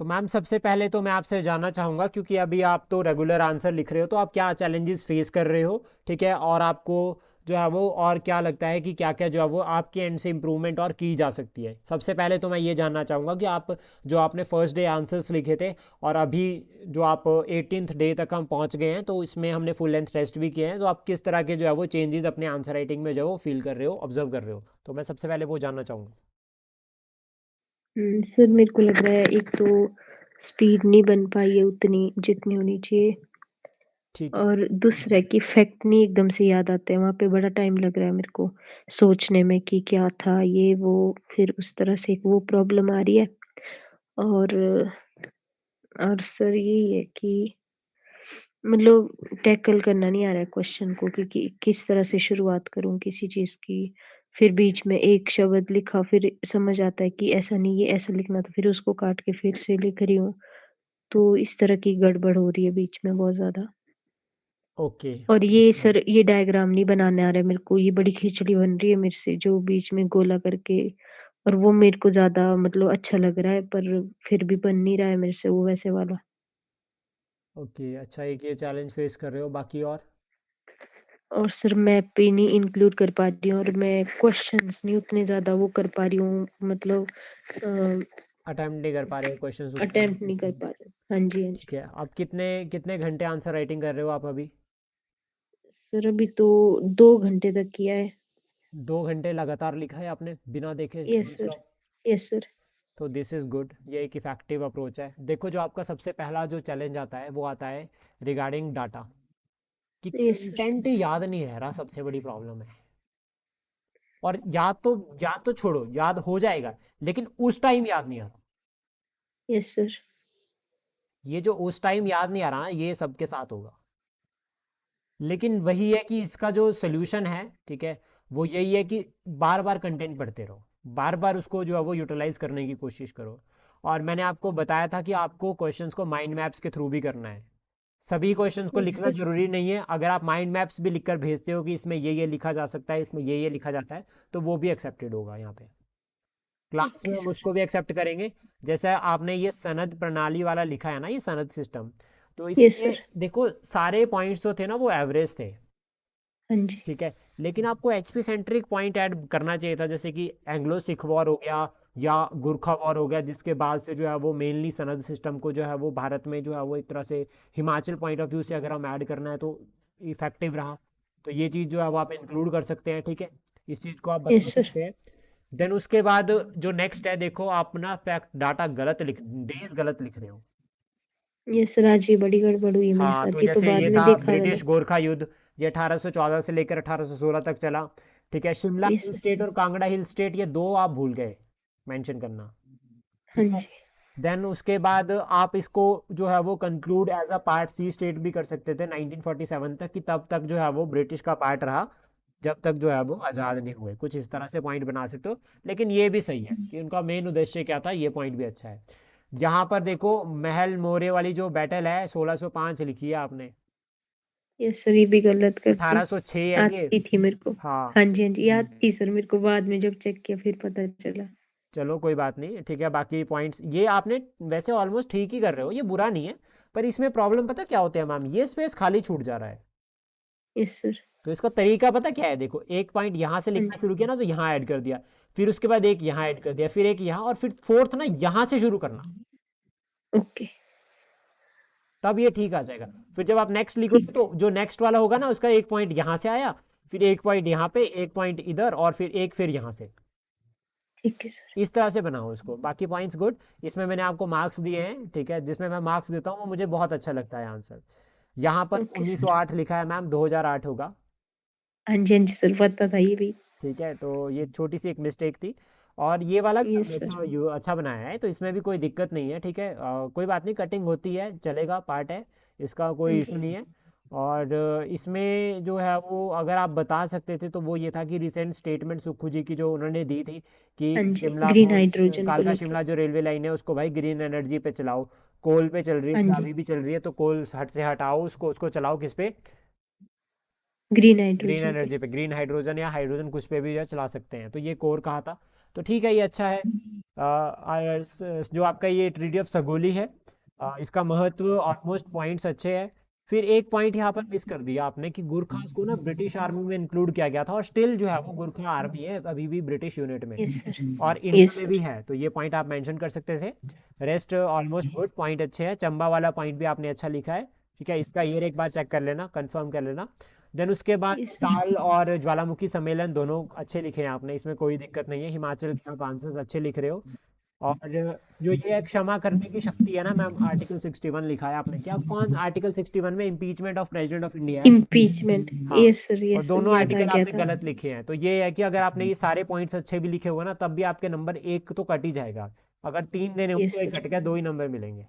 तो मैम सबसे पहले तो मैं आपसे जानना चाहूँगा, क्योंकि अभी आप तो रेगुलर आंसर लिख रहे हो, तो आप क्या चैलेंजेस फेस कर रहे हो, ठीक है, और आपको जो है वो और क्या लगता है कि क्या क्या जो है वो आपके एंड से इम्प्रूवमेंट और की जा सकती है। सबसे पहले तो मैं ये जानना चाहूँगा कि आप जो आपने फर्स्ट डे आंसर्स लिखे थे और अभी जो आप 18th डे तक हम पहुँच गए हैं, तो इसमें हमने फुल लेंथ टेस्ट भी किए हैं, तो आप किस तरह के जो है वो चेंजेस अपने आंसर राइटिंग में जो है वो फील कर रहे हो, ऑब्जर्व कर रहे हो, तो मैं सबसे पहले वो जानना चाहूँगा। सर मेरे को लग रहा है एक तो स्पीड नहीं बन पाई है उतनी जितनी होनी चाहिए, ठीक है। और दूसरा कि फैक्ट नहीं एकदम से याद आते हैं, वहाँ पे बड़ा टाइम लग रहा है मेरे को सोचने में कि क्या था ये वो, फिर उस तरह से एक वो प्रॉब्लम आ रही है। और और सर यही है कि मतलब टैकल करना नहीं आ रहा है क्वेश्चन को कि किस तरह से शुरुआत करूँ किसी चीज़ की। फिर बीच में एक शब्द लिखा, फिर समझ आता है कि ऐसा नहीं, ये ऐसा लिखना था, फिर उसको काट के फिर से लिख रही हूँ। तो इस तरह की गड़बड़ हो रही है बीच में बहुत ज़्यादा। ओके। और ये सर ये डायग्राम नहीं बनाने आ रहा है मेरे को, ये बड़ी खिचड़ी बन रही है मेरे से जो बीच में गोला करके, और वो मेरे को ज़्यादा मतलब अच्छा लग रहा है, पर फिर भी बन नहीं रहा है मेरे से वो वैसे वाला। ओके, अच्छा, एक ये चैलेंज फेस कर रहे हो, बाकी और और सर मैप भी नहीं इंक्लूड कर पा रही हूँ, और मैं क्वेश्चंस नहीं उतने ज़्यादा वो कर पा रही हूँ, मतलब अटेम्प्ट नहीं कर पा रहे हो क्वेश्चंस उतने। अटेम्प्ट नहीं कर पा रही हूँ। हाँ जी, हाँ ठीक जी। है, अब कितने कितने घंटे आंसर राइटिंग कर रहे हो आप अभी? सर अभी तो 2 घंटे तक किया है। 2 घंटे लगातार लिखा है आपने बिना देखे yes full sir. Stop? Yes sir. तो दिस इज़ गुड, ये एक इफेक्टिव अप्रोच है। देखो, जो आपका सबसे पहला जो चैलेंज आता है वो आता है रिगार्डिंग डाटा, कि यस सर। कंटेंट याद नहीं रह रहा, सबसे बड़ी प्रॉब्लम है। और याद तो छोड़ो, याद हो जाएगा, लेकिन उस टाइम याद नहीं आ रहा। Yes sir. ये जो उस टाइम याद नहीं आ रहा ना, ये सबके साथ होगा। लेकिन वही है कि इसका जो सोल्यूशन है, ठीक है, वो यही है कि बार बार कंटेंट पढ़ते रहो, बार बार उसको जो है वो यूटिलाइज करने की कोशिश करो। और मैंने आपको बताया था कि आपको क्वेश्चंस को माइंड मैप्स के थ्रू भी करना है। सभी क्वेश्चंस को यस लिखना सर। जरूरी नहीं है, अगर आप माइंड मैप्स भी लिखकर भेजते हो कि इसमें ये लिखा जा सकता है, इसमें ये लिखा जाता है, तो वो भी एक्सेप्टेड होगा यहाँ पे। क्लास में ओके हम सर। उसको भी एक्सेप्ट करेंगे। जैसे आपने ये सनद प्रणाली वाला लिखा है ना, ये सनद सिस्टम, तो यस इसमें सर। देखो सारे पॉइंट्स जो थे ना वो एवरेज थे, हाँ जी। ठीक है, लेकिन आपको एचपी सेंट्रिक पॉइंट ऐड करना चाहिए था, जैसे कि एंग्लो सिख वॉर हो गया या गुरखा वॉर हो गया, जिसके बाद से जो है वो मेनली सनद सिस्टम को जो है वो भारत में जो है वो एक तरह से हिमाचल पॉइंट ऑफ व्यू से अगर हम ऐड करना है तो इफेक्टिव रहा। तो ये चीज़ जो है वो आप इंक्लूड कर सकते हैं, ठीक है, इस चीज़ को आप बता यस सर। सकते हैं। देन उसके बाद जो नेक्स्ट है, देखो आप ना फैक्ट डाटा गलत लिख, डेज गलत लिख रहे हो। यस सर, आज ये बड़ी गड़बड़ हुई है मेरे हाँ, तो साथ, ये तो जैसे बाद ये में था देखा ब्रिटिश मैंने। गोरखा युद्ध, ये 1814 से लेकर 1816 तक चला, ठीक है, शिमला यस हिल सर। स्टेट और कांगड़ा हिल स्टेट, ये दो आप भूल गए मेंशन करना, हाँ ठीक है। जी। देन उसके बाद आप इसको जो है वो conclude as a part C state भी कर सकते थे 1947 तक, कि तब तक जो है वो ब्रिटिश का पार्ट रहा, जब तक जो है वो आज़ाद नहीं हुए, कुछ इस तरह से पॉइंट बना सकते हो। लेकिन ये भी सही है कि उनका मेन उद्देश्य क्या था, ये पॉइंट भी अच्छा है। यहाँ पर देखो, महल मोरे वाली जो बैटल है 1605 लिखी है आपने, यस सर, ये भी गलत करती 1806 है ये। आती थी मेरे को। हाँ। हाँ जी, हाँ जी, याद थी सर मेरे को, बाद में जब चेक किया फिर पता चला। चलो कोई बात नहीं, ठीक है, बाकी पॉइंट्स ये आपने वैसे ऑलमोस्ट ठीक ही कर रहे हो, ये बुरा नहीं है। पर इसमें प्रॉब्लम पता क्या होते हैं मैम, ये स्पेस खाली छूट जा रहा है। Yes sir. तो इसका तरीका पता क्या है, देखो, एक पॉइंट यहाँ से हाँ लिखना जी। शुरू किया ना, तो यहाँ ऐड कर दिया, फिर उसके बाद एक यहाँ ऐड कर दिया, फिर एक यहाँ, और फिर फोर्थ ना यहाँ से शुरू करना, ओके। तब ये ठीक आ जाएगा। फिर जब आप नेक्स्ट लिखोगे ठीक। तो जो नेक्स्ट वाला होगा ना, उसका एक पॉइंट यहाँ से आया, फिर एक पॉइंट यहाँ पे, एक पॉइंट इधर, और फिर एक फिर यहाँ से, ठीक है सर। इस तरह से बनाओ इसको। बाकी पॉइंट्स गुड, इसमें मैंने आपको मार्क्स दिए हैं, ठीक है, जिसमें मैं मार्क्स देता हूँ वो मुझे बहुत अच्छा लगता है आंसर। यहाँ पर ओके सर। 1908 लिखा है मैम, 2008 होगा, हाँ जी, हाँ जी सर, पता था ये भी। ठीक है, तो ये छोटी सी एक मिस्टेक थी। और ये वाला भी यस आपने सर। अच्छा बनाया है, तो इसमें भी कोई दिक्कत नहीं है, ठीक है, कोई बात नहीं, कटिंग होती है, चलेगा, पार्ट है, इसका हाँ कोई इशू जी। नहीं है। और इसमें जो है वो अगर आप बता सकते थे तो वो ये था कि रिसेंट स्टेटमेंट सुक्खू जी की जो उन्होंने दी थी, कि हाँ जी, शिमला ग्रीन को हाइड्रोजन को कालका लेके। शिमला जो रेलवे लाइन है उसको भाई ग्रीन एनर्जी पे चलाओ, कोल पे चल रही हाँ थी, जी, अभी भी चल रही है, तो कोल हट से हटाओ उसको, उसको चलाओ किस पे, ग्रीन ग्रीन हाइड्रोजन पे। एनर्जी पे, ग्रीन हाइड्रोजन या हाइड्रोजन कुछ पे भी जो है चला सकते हैं, तो ये कोर कहा था। तो ठीक है, ये अच्छा है। जो आपका ये ट्रीटी ऑफ सगोली है, इसका महत्व ऑलमोस्ट पॉइंट्स अच्छे हैं। फिर एक पॉइंट यहाँ पर मिस कर दिया आपने कि गुरखास को ना ब्रिटिश आर्मी में इंक्लूड किया गया था, और स्टिल जो है वो गुरखा आर्मी है अभी भी ब्रिटिश यूनिट में, यस सर। और इंडिया यस में भी सर। है, तो ये पॉइंट आप मेंशन कर सकते थे। रेस्ट ऑलमोस्ट गुड पॉइंट, अच्छे हैं। चंबा वाला पॉइंट भी आपने अच्छा लिखा है, ठीक है। इसका ईयर एक बार चेक कर लेना, कंफर्म कर लेना। देन उसके बाद यस सर। ताल और ज्वालामुखी सम्मेलन दोनों अच्छे लिखे हैं आपने, इसमें कोई दिक्कत नहीं है। हिमाचल के आप आंसर्स अच्छे लिख रहे हो। और जो ये क्षमा करने की शक्ति है ना मैम, आर्टिकल 61 लिखा है आपने, क्या कौन आर्टिकल 61 में impeachment of president of India है? इम्पीचमेंट। हाँ। और यस सर, दोनों याद आ आर्टिकल गया आपने था। गलत लिखे हैं, तो ये है कि अगर आपने ये सारे पॉइंट्स अच्छे भी लिखे हुए ना, तब भी आपके नंबर एक तो कट ही जाएगा। अगर 3 देने होंगे यस तो एक सर। कट गया, 2 ही नंबर मिलेंगे।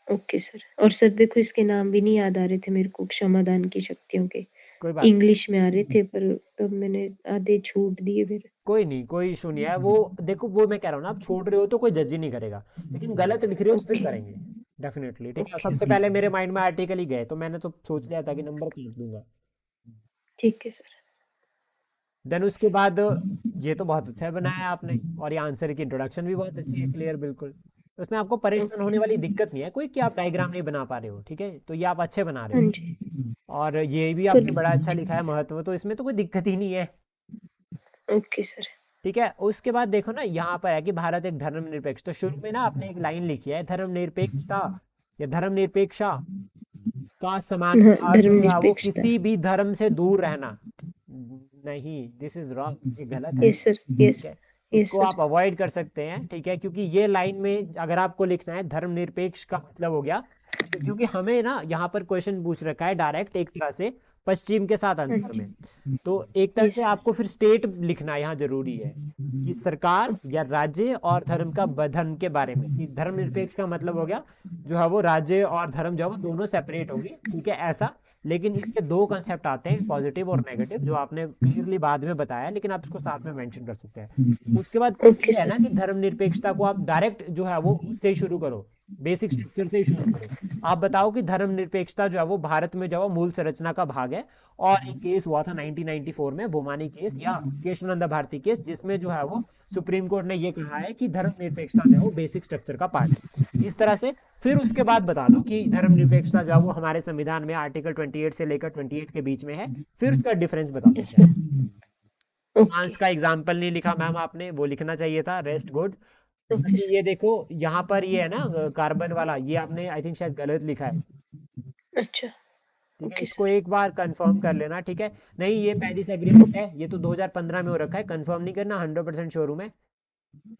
Okay sir. और सर देखो, इसके नाम भी नहीं याद आ रहे थे मेरे को, क्षमादान की शक्तियों के। कोई बात नहीं, इंग्लिश में आ रहे थे, पर तब मैंने आधे छूट दिए फिर। कोई नहीं, कोई इशू नहीं है। वो देखो, वो मैं कह रहा हूँ ना, आप छोड़ रहे हो तो कोई जज ही नहीं करेगा, लेकिन गलत लिख रहे हो तो फिर ओके। करेंगे डेफिनेटली, ठीक है। ओके सबसे सर। पहले मेरे माइंड में आर्टिकल ही गए, तो मैंने तो सोच लिया था कि नंबर काट दूंगा। ठीक है सर। देन उसके बाद ये तो बहुत अच्छा बनाया आपने, और ये आंसर की इंट्रोडक्शन भी बहुत अच्छी है, क्लियर बिल्कुल। तो उसमें आपको परेशान ओके होने वाली सर। दिक्कत नहीं है कोई कि आप डायग्राम नहीं बना पा रहे हो, ठीक है, तो ये आप अच्छे बना रहे हाँ हो। जी। और ये भी पर आपने बड़ा अच्छा लिखा है महत्व, तो इसमें तो कोई दिक्कत ही नहीं है, ओके सर। ठीक है। उसके बाद देखो ना, यहाँ पर है कि भारत एक धर्मनिरपेक्ष, तो शुरू में ना आपने एक लाइन लिखी है, धर्मनिरपेक्षता या धर्मनिरपेक्षा का समान हाँ, अर्थ जो है वो धर्मनिरपेक्षता। किसी भी धर्म से दूर रहना। नहीं, दिस इज रॉन्ग, ये गलत है, यस सर। ठीक यस। है। यस इसको सर। आप अवॉइड कर सकते हैं, ठीक है, क्योंकि ये लाइन में अगर आपको लिखना है धर्मनिरपेक्ष का मतलब हो गया, क्योंकि हमें ना यहाँ पर क्वेश्चन पूछ रखा है डायरेक्ट एक तरह से पश्चिम के साथ हाँ अंतर जी। में, तो एक तरह यस से सर। आपको फिर स्टेट लिखना यहाँ जरूरी है कि सरकार ओके। या राज्य और धर्म का धर्म के बारे में, कि धर्मनिरपेक्ष का मतलब हो गया जो है वो राज्य और धर्म जो है वो दोनों सेपरेट होंगे, ठीक है, ऐसा। लेकिन इसके दो कंसेप्ट आते हैं, पॉजिटिव और नेगेटिव, जो आपने क्लियरली बाद में बताया, लेकिन आप इसको साथ में मेंशन कर सकते हैं। उसके बाद ओके कोशिश है सर। ना कि धर्मनिरपेक्षता को आप डायरेक्ट जो है वो उससे ही शुरू करो, बेसिक स्ट्रक्चर से ही शुरू करो। आप बताओ कि धर्मनिरपेक्षता जो है वो भारत में जो है वो मूल संरचना का भाग है, और एक केस हुआ था 1994 में, भूमानी केस या केशवानंद भारती केस, जिसमें जो है वो सुप्रीम कोर्ट ने ये कहा है कि धर्मनिरपेक्षता जो है वो बेसिक स्ट्रक्चर का पार्ट है, इस तरह से। फिर उसके बाद बता दो कि धर्मनिरपेक्षता जो है वो हमारे संविधान में आर्टिकल 28 से लेकर 28 के बीच में है, फिर उसका डिफरेंस बता दो यस क्या सर। है। ओके। फ्रांस का एग्जाम्पल नहीं लिखा मैम आपने, वो लिखना चाहिए था, रेस्ट गुड। ओके बाकी सर। ये देखो, यहाँ पर ये है ना कार्बन वाला, ये आपने आई थिंक शायद गलत लिखा है, अच्छा। ठीक है, ओके इसको सर। एक बार कंफर्म कर लेना, ठीक है। नहीं, ये पेरिस एग्रीमेंट है, ये तो 2015 में हो रखा है, कंफर्म नहीं करना, 100% श्योर हूं मैं।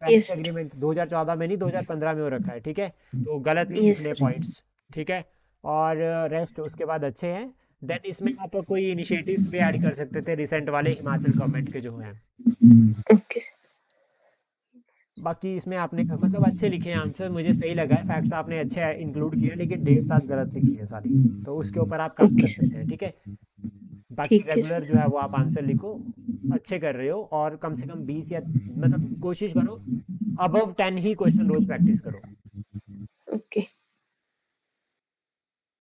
Paris yes sir. एग्रीमेंट 2014 में नहीं, 2015 में हो रखा है, ठीक है, तो गलत नहीं यस लिखने सर। पॉइंट्स, ठीक है। और रेस्ट उसके बाद अच्छे हैं। देन इसमें आप कोई इनिशिएटिव्स भी ऐड कर सकते थे, रिसेंट वाले हिमाचल गवर्नमेंट के जो हैं। Okay sir. बाकी इसमें आपने मतलब अच्छे लिखे हैं आंसर, मुझे सही लगा है, फैक्ट्स आपने अच्छे इंक्लूड किए हैं, लेकिन डेट्स आज गलत लिखी है सारी, तो उसके ऊपर आप काम ओके कर सर। सकते हैं, ठीक है। बाकी ठीक है रेगुलर सर। जो है वो आप आंसर लिखो, अच्छे कर रहे हो, और कम से कम 20 या मतलब कोशिश करो अबव 10 ही क्वेश्चन रोज प्रैक्टिस करो।